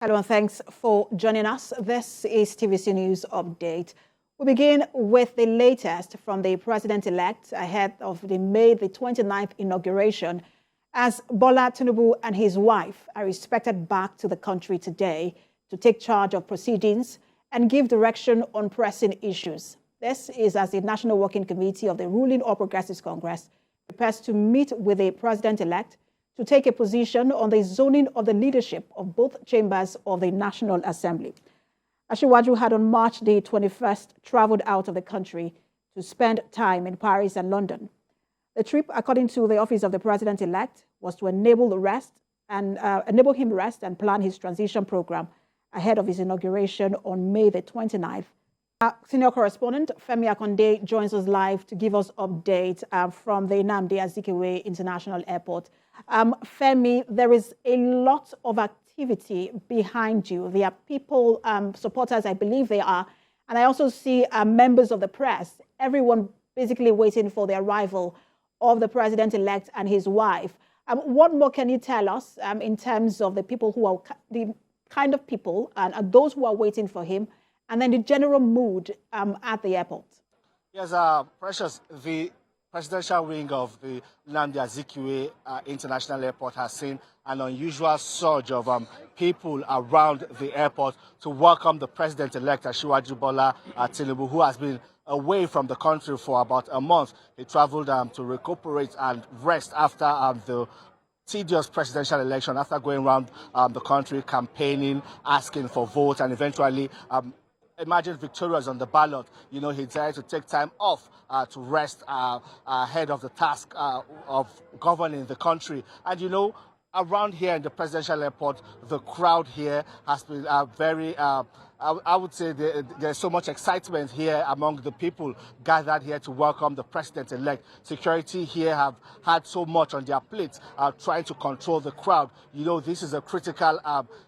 Hello and thanks for joining us. This is TVC News Update. We begin with the latest from the president-elect ahead of the May the 29th inauguration, as Bola Tinubu and his wife are expected back to the country today to take charge of proceedings and give direction on pressing issues. This is as the National Working Committee of the ruling All Progressives Congress prepares to meet with the president-elect to take a position on the zoning of the leadership of both chambers of the National Assembly. Asiwaju had on March the 21st traveled out of the country to spend time in Paris and London. The trip, according to the office of the president-elect, was to enable him rest and plan his transition program ahead of his inauguration on May the 29th. Our senior correspondent Femi Akonde joins us live to give us updates from the Nnamdi Azikiwe International Airport. Femi, there is a lot of activity behind you. There are people, supporters, I believe they are, and I also see members of the press, everyone basically waiting for the arrival of the president-elect and his wife. What more can you tell us in terms of the people who are, the kind of people and those who are waiting for him, and then the general mood at the airport? Yes, Precious, the presidential wing of the Nnamdi Azikiwe International Airport has seen an unusual surge of people around the airport to welcome the president-elect Asiwaju Bola Tinubu, who has been away from the country for about a month. He traveled to recuperate and rest after the tedious presidential election, after going around the country campaigning, asking for votes, and eventually emerged victorious on the ballot. You know, he decided to take time off to rest ahead of the task of governing the country. And, you know, around here in the presidential airport, the crowd here has been very I would say there's so much excitement here among the people gathered here to welcome the president-elect. Security here have had so much on their plates, trying to control the crowd. You know, this is a critical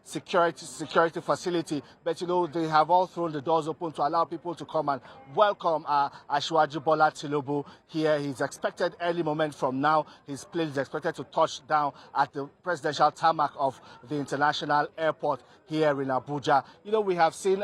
security facility, but, you know, they have all thrown the doors open to allow people to come and welcome Asiwaju Bola Tinubu here. He's expected early moment from now. His plane is expected to touch down at the presidential tarmac of the international airport here in Abuja. You know, we have seen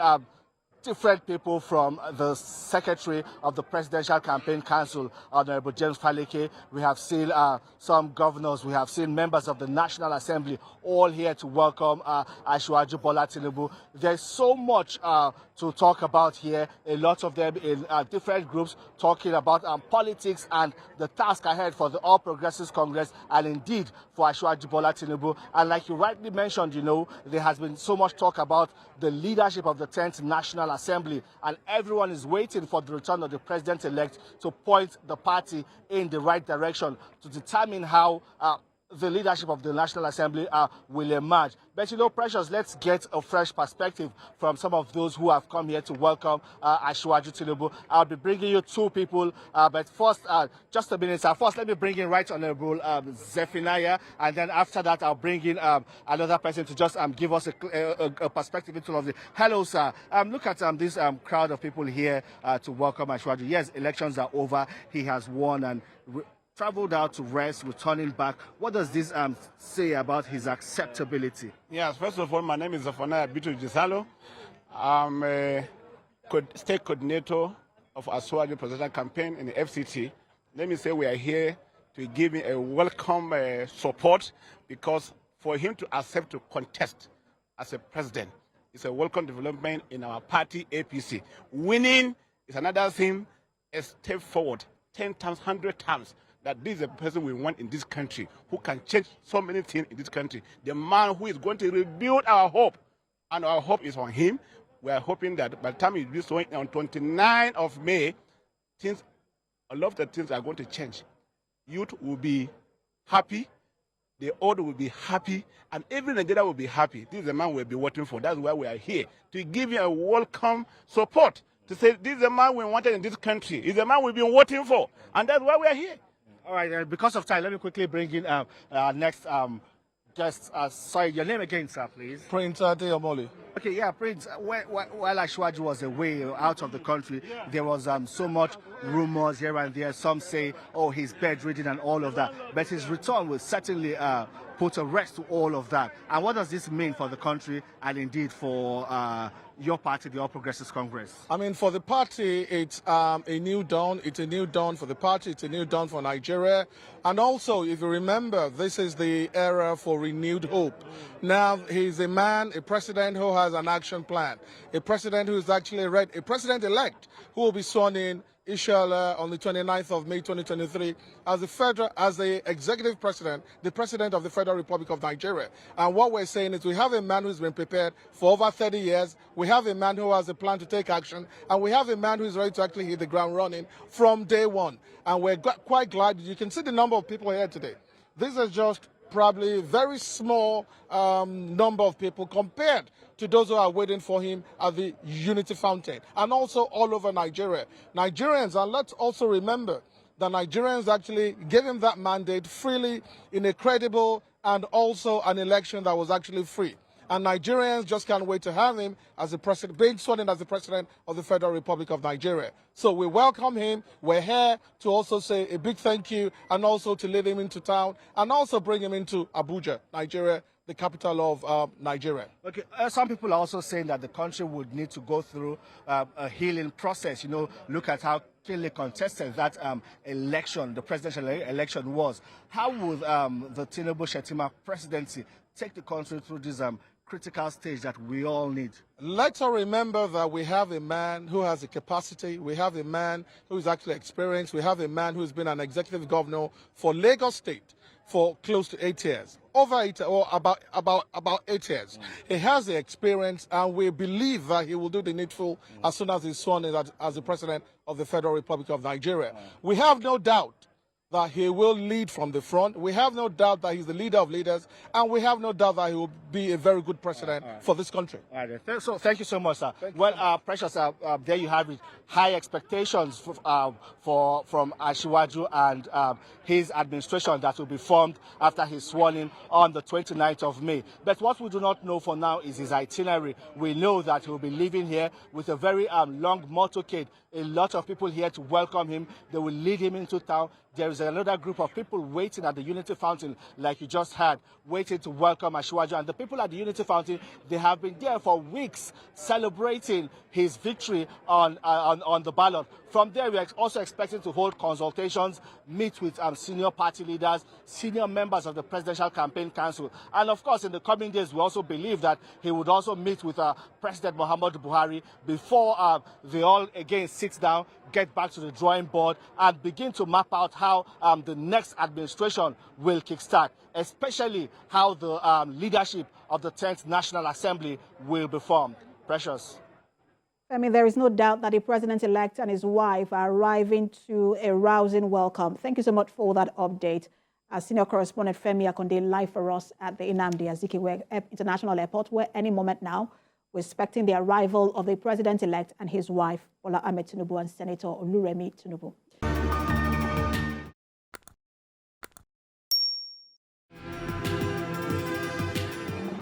different people from the Secretary of the Presidential Campaign Council, Honorable James Faleke. We have seen some governors. We have seen members of the National Assembly all here to welcome Asiwaju Bola Tinubu. There's so much to talk about here, a lot of them in different groups talking about politics and the task ahead for the All Progressives Congress and indeed for Asiwaju Bola Tinubu. And like you rightly mentioned, you know, there has been so much talk about the leadership of the 10th National Assembly, and everyone is waiting for the return of the president-elect to point the party in the right direction to determine how the leadership of the National Assembly will emerge. But, you know, Precious, let's get a fresh perspective from some of those who have come here to welcome Asiwaju Tinubu. I'll be bringing you two people, but first, just a minute, sir. First, let me bring in Right Honorable Zephaniah, and then after that, I'll bring in another person to just give us a perspective into all of this. Hello, sir. Look at this crowd of people here to welcome Asiwaju. Yes, elections are over. He has won and traveled out to rest, returning back. What does this say about his acceptability? Yes, first of all, my name is Zephaniah Gisalo. I'm a state coordinator of Asiwaju presidential campaign in the FCT. Let me say we are here to give him a welcome support, because for him to accept to contest as a president is a welcome development in our party, APC. Winning is another thing, a step forward, 10 times, 100 times. That this is a person we want in this country, who can change so many things in this country. The man who is going to rebuild our hope, and our hope is on him. We are hoping that by the time he will be showing on 29th of May, a lot of the things are going to change. Youth will be happy, the old will be happy, and every Nigeria will be happy. This is the man we'll be waiting for. That's why we are here, to give you a welcome support, to say this is the man we wanted in this country. He's the man we've been waiting for, and that's why we are here. All right, because of time, let me quickly bring in our next guest. Sorry, your name again, sir, please. Prince Adeyomole. Okay, yeah, Prince, while Asiwaju was away, out of the country, there was so much rumors here and there. Some say, oh, he's bedridden and all of that. But his return will certainly put a rest to all of that. And what does this mean for the country and indeed for your party, the All Progressives Congress? I mean, for the party, it's a new dawn. It's a new dawn for the party. It's a new dawn for Nigeria. And also, if you remember, this is the era for renewed hope. Now, he's a man, a president who has an action plan, a president who is actually ready, a president-elect who will be sworn in, inshallah, on the 29th of May 2023 as the executive president, the president of the Federal Republic of Nigeria. And what we're saying is we have a man who's been prepared for over 30 years, we have a man who has a plan to take action, and we have a man who's ready to actually hit the ground running from day one. And we're quite glad. You can see the number of people here today. This is just probably a very small number of people compared to those who are waiting for him at the Unity Fountain and also all over Nigeria. Nigerians, and let's also remember that Nigerians actually gave him that mandate freely in a credible and also an election that was actually free. And Nigerians just can't wait to have him as the president, being sworn in as the president of the Federal Republic of Nigeria. So we welcome him. We're here to also say a big thank you and also to lead him into town and also bring him into Abuja, Nigeria, the capital of Nigeria. Okay, some people are also saying that the country would need to go through a healing process. You know, look at how keenly contested that election, the presidential election was. How would the Tinubu-Shettima presidency take the country through this critical stage that we all need? Let's all remember that we have a man who has a capacity, we have a man who is actually experienced, we have a man who's been an executive governor for Lagos State for close to 8 years, over 8 or about 8 years. He has the experience, and we believe that he will do the needful as soon as he's sworn in as the president of the Federal Republic of Nigeria. We have no doubt that he will lead from the front. We have no doubt that he's the leader of leaders, and we have no doubt that he will be a very good president for this country. All right. So thank you so much, sir. Well, Precious, there you have it. High expectations from Asiwaju and his administration that will be formed after he's sworn in on the 29th of May. But what we do not know for now is his itinerary. We know that he will be leaving here with a very long motorcade. A lot of people here to welcome him. They will lead him into town. There is another group of people waiting at the Unity Fountain, like you just heard, waiting to welcome Asiwaju. And the people at the Unity Fountain, they have been there for weeks celebrating his victory on the ballot. From there, we are also expecting to hold consultations, meet with senior party leaders, senior members of the Presidential Campaign Council. And of course, in the coming days, we also believe that he would also meet with President Muhammadu Buhari before they all again sit down, get back to the drawing board and begin to map out how the next administration will kickstart, especially how the leadership of the 10th National Assembly will be formed. Precious. I mean, there is no doubt that the president-elect and his wife are arriving to a rousing welcome. Thank you so much for that update. Our senior correspondent Femi Akonde live for us at the Nnamdi Azikiwe International Airport, where any moment now we're expecting the arrival of the president-elect and his wife, Bola Tinubu, and Senator Oluremi Tinubu.